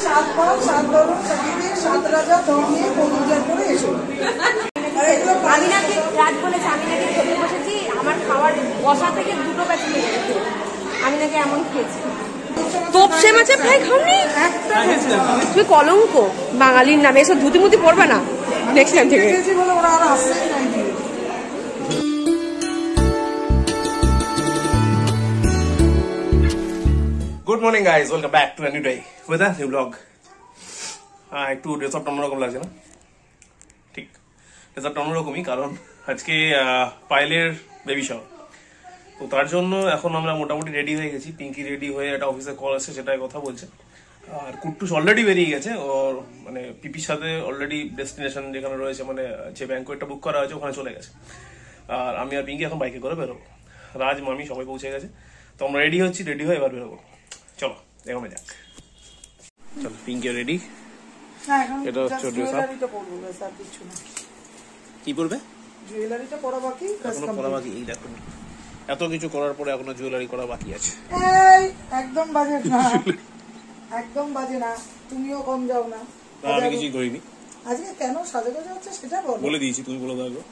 সাত পাল সাত ধরুন সাত রাজা দল নিয়ে পূজা করে এসো। আমি নাকি রাত বলেছে, আমি নাকি খেতে বসেছি, আমার খাওয়ার বসা থেকে দুটো ব্যাচি লেগে গেছে, আমি নাকি এমন খেয়েছি। তোপসে মাছের ফ্রাই খাওনি? তুমি কলঙ্ক বাঙালির নামে, এসব ধুতি মুতি পড়বে না নেক্সট টাইম থেকে। Good morning guys, welcome back to a new day with a new blog. একটু ড্রেসআপটা অন্যরকম লাগছে না? ঠিক, ড্রেসআপটা অন্যরকমই, কারণ আজকে পায়েলের বেবি শাওয়ার। তো তার জন্য এখন আমরা মোটামুটি রেডি হয়ে গেছি। পিঙ্কি রেডি হয়ে একটা অফিসে কল আসছে, সেটাই কথা বলছে। আর কুট্টুস অলরেডি বেরিয়ে গেছে, ওর মানে পিপির সাথে অলরেডি ডেস্টিনেশন যেখানে রয়েছে, মানে যে ব্যাংকোয়েটটা বুক করা হয়েছে ওখানে চলে গেছে। আর আমি আর পিঙ্কি এখন বাইকে করে বেরোবো। রাজ, মামি সবাই পৌঁছে গেছে, তো আমরা রেডি হচ্ছি, রেডি হয়ে এবার বেরোবো। চলো এগোনো যাক। চলো, পিঙ্কি রেডি। এটা হচ্ছে কি বলবে, জুয়েলারিটা পরা বাকি, এখনো পরা বাকি। এই দেখুন, এত কিছু করার পরে এখনো জুয়েলারি করা বাকি আছে। একদম বাজে না, একদম বাজে না, তুমিও কম যাও না। আমি কিছুই করিনি আজকে। কেন সাজাগো যাচ্ছে সেটা বলে দিয়েছি, তুমি বলে দাও।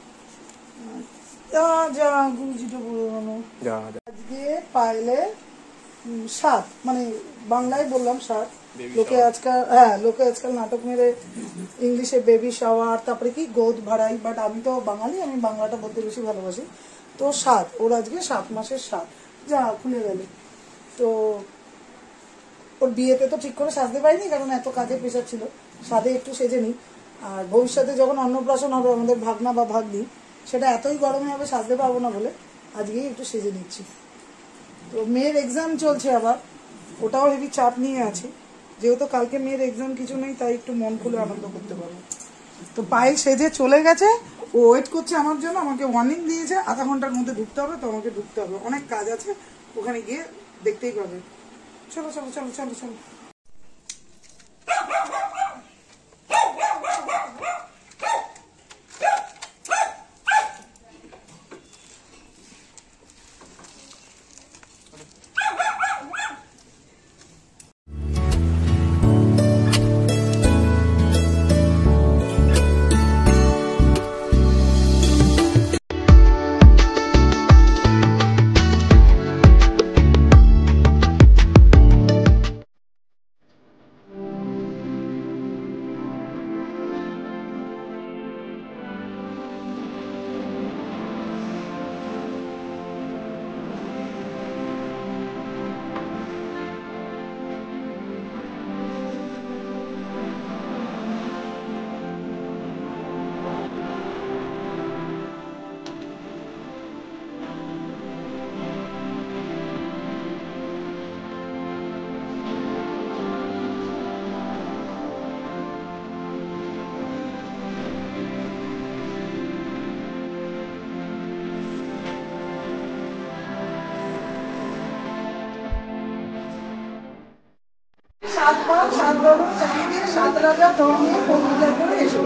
আজকে পাইলে 7, মানে বাংলায় বললাম 7, লোকে আজকাল নাটক মেরে ইংলিশে বেবি শাওয়ার, তারপরে কি গোদ ভাড়াই, বাট আমি তো বাঙালি, আমি বাংলাটা বলতে বেশি ভালোবাসি। তো 7, ওর আজকে 7 মাসের 7 যা খুলে গেল। তো ওর বিয়েতে তো ঠিক করে সাজতে পারিনি, কারণ এত কাজের প্রেশার ছিল। সাজে একটু সেজে নি, আর ভবিষ্যতে যখন অন্নপ্রাশন হবে আমাদের ভাগনা বা ভাগ্নি, সেটা এতই গরমে হবে সাজতে পারবো না বলে আজকেই একটু সেজে নিচ্ছি। তো মেয়ের এক্সাম চলছে আবার, ওটাও হেভি চাপ নিয়ে আছি। যেহেতু কালকে মেয়ের এক্সাম কিছু নেই, তাই একটু মন খুলে আনন্দ করতে পারবো। তো পায়েল সেজে চলে গেছে, ও ওয়েট করছে আমার জন্য। আমাকে ওয়ার্নিং দিয়েছে আধা ঘন্টার মধ্যে ঢুকতে হবে, তো আমাকে ঢুকতে হবে, অনেক কাজ আছে, ওখানে গিয়ে দেখতেই পাবে। চলো চলো চলো চলো চলো। সাত পাল সাত ধরুন সাত রাজা দল নিয়ে পূজা করে এসো।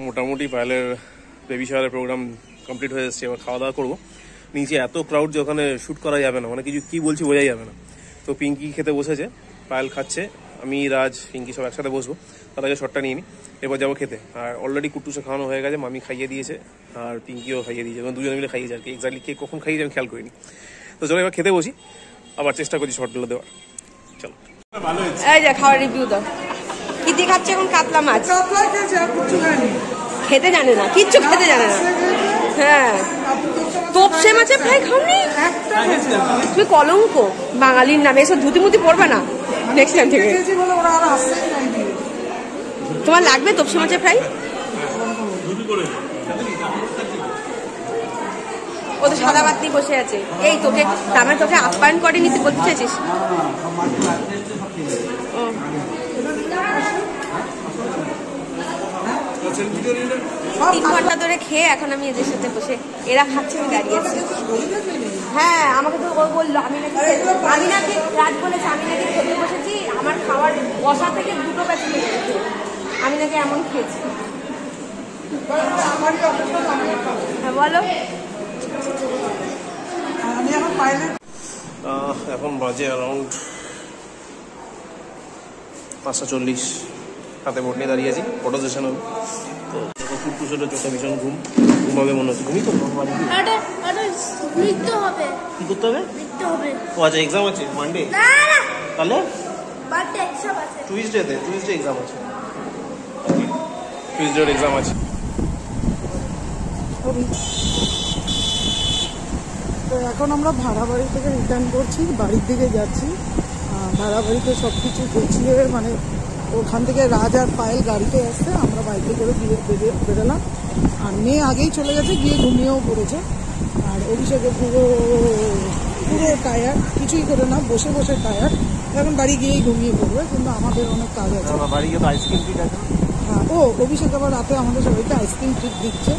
মোটামুটি পায়েলের বেবি শাওয়ারের প্রোগ্রাম কমপ্লিট হয়ে এসেছে, এবার খাওয়া দাওয়া করবো। নিচে এত ক্রাউড যে ওখানে শ্যুট করা যাবে না, মানে কিছু কি বলছি বোঝাই যাবে না। তো পিঙ্কি খেতে বসেছে, পায়েল খাচ্ছে, আমি রাজ পিঙ্কি সব একসাথে বসবো। তার আগে শটটা নিয়ে নিই, এবার যাবো খেতে। আর অলরেডি কুট্টুসে খাওয়ানো হয়ে গেছে, মামি খাইয়ে দিয়েছে আর পিঙ্কিও খাইয়ে দিয়েছে, এবং দুজনে মিলে খাইয়েছে আর কি। এক্স্যাক্টলি কে কখন খাইয়েছে আমি খেয়াল করিনি। তো চলো এবার খেতে বসি, আবার চেষ্টা করছি শর্টগুলো দেওয়ার। চলো, এই যে খাওয়ার রিভিউ দাও। কি দিয়ে খাচ্ছে এখন? কাতলা মাছ। খেতে জানে না, কিচ্ছু খেতে জানে না। হ্যাঁ, তো তোপসে মাছের ফ্রাই খাওনি? তুমি কলঙ্ক বাঙালির নামে, এসব ধুতি মুতি পড়বে না নেক্সট টাইম থেকে। তোমার লাগবে তোপসে মাছের ফ্রাই? ও তো সাদা ভাত নিয়ে বসে আছে। এই তোকে তার তোকে আপ্যায়ন করেনি, তুই বলতে চাইছিস? 3 ঘন্টা ধরে খেয়ে এখন আমি এদের সাথে বসে, এরা খাচ্ছে আমি দাঁড়িয়ে আছি। হ্যাঁ, আমাকে তো ও বললো আমি নাকি রাত বলেছে আমি নাকি খেতে বসেছি, আমার খাওয়ার বসা থেকে 2টো ব্যাচ লেগে গেছে, আমি নাকি এমন খেয়েছি। হ্যাঁ বলো। এখন বাজে অ্যারাউন্ড 5:40, হাতে বোট নিয়ে দাঁড়িয়ে আছি, ফটো সেশন হবে। তো কুট্টু ছোটো চোখে ভীষণ ঘুমাবে মনে হচ্ছে। ঘুমিয়ে তো কি করতে হবে? ও আচ্ছা, এক্সাম আছে মানডে, তাহলে টুইসডে এক্সাম আছে, টুইসডে এক্সাম আছে। তো এখন আমরা ভাড়া বাড়ি থেকে রিটার্ন করছি, বাড়ির দিকে যাচ্ছি। ভাড়া বাড়িতে সব কিছু গুছিয়ে, মানে ওখান থেকে রাজ আর পায়েল গাড়িতে আসছে, আমরা বাইকে করে বেরোলাম। আর মেয়ে আগেই চলে গেছে, গিয়ে ঘুমিয়েও পড়েছে। আর অভিষেকে পুরো টায়ার, কিছুই করে না, বসে বসে টায়ার, এখন বাড়ি গিয়েই ঘুমিয়ে পড়বে। কিন্তু আমাদের অনেক কাজ আছে। হ্যাঁ, ও অভিষেক আবার রাতে আমাদের সবাইকে আইসক্রিম ট্রিট দিচ্ছে,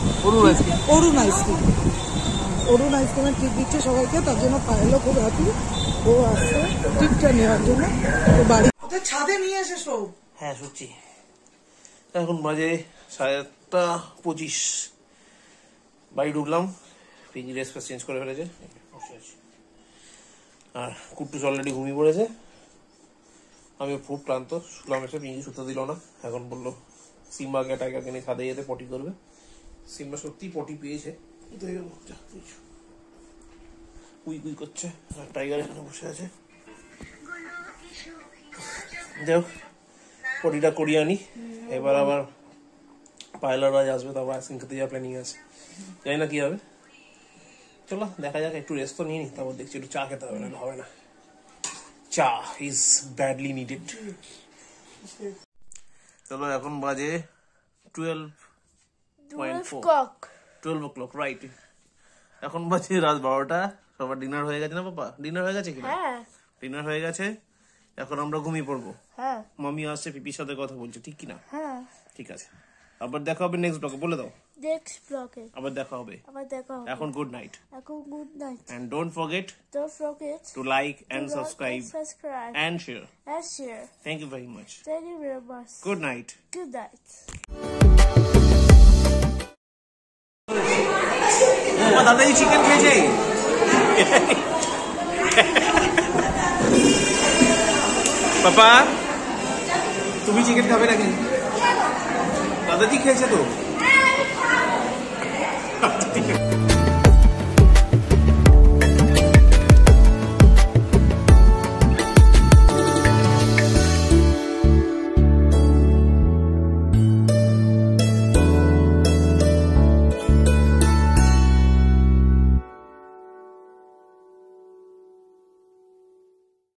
অরুণ আইসক্রিমের ট্রিট দিচ্ছে সবাইকে। তার জন্য পায়েলও খুব হ্যাপি, ও আসছে ট্রিটটা নেওয়ার জন্য। তো বাড়ি ছাদে নিয়ে এসে সব। হ্যাঁ শুনছি। এখন বাজে 7:25, বাড়ি ঢুকলাম, পিঞ্জি ড্রেস চেঞ্জ করে ফেলেছে, আর কুট্টুস অলরেডি ঘুমিয়ে পড়েছে। আমি খুব ক্লান্ত, শুলাম এসে, পিঞ্জি শুতে দিল না। এখন বললো সিম্বাকে টাইগারকে নিয়ে ছাদে যেতে পটি করবে। সিম্বা সত্যি পটি পেয়েছে, কুই করছে, আর টাইগার এখানে বসে আছে। দেখ পটিটা করিয়ে আনি, এবার আবার পায়লার রাজ আসবে, তারপর আইসক্রিম খেতে যাওয়ার প্ল্যানিং আছে, জানি না কি হবে। চলো দেখা যাক, একটু রেস্ট তো নিয়ে নি, তারপর দেখছি একটু চা খেতে হবে, না হবে না। চা ইজ ব্যাডলি নিডেড। চলো এখন বাজে 12 রাইট। এখন বাজে রাত 12টা। সবার ডিনার হয়ে গেছে না পাপা? ডিনার হয়ে গেছে কিনা? ডিনার হয়ে গেছে, এখন আমরা ঘুমিয়ে পড়বো। মামি আসছে, পিপির সাথে কথা বলছে, ঠিক কিনা? ঠিক আছে, আবার দেখা হবে নেক্সট ব্লগে, বলে দাও। নেক্সট ব্লগে আবার দেখা হবে। এখন good night. And don't forget to like and subscribe and share. Thank you very much. Good night. দাদাই চিকেন খেয়েছে। পাপা তুমি চিকেন খাবে নাকি? দাদাজি খেয়েছে তো।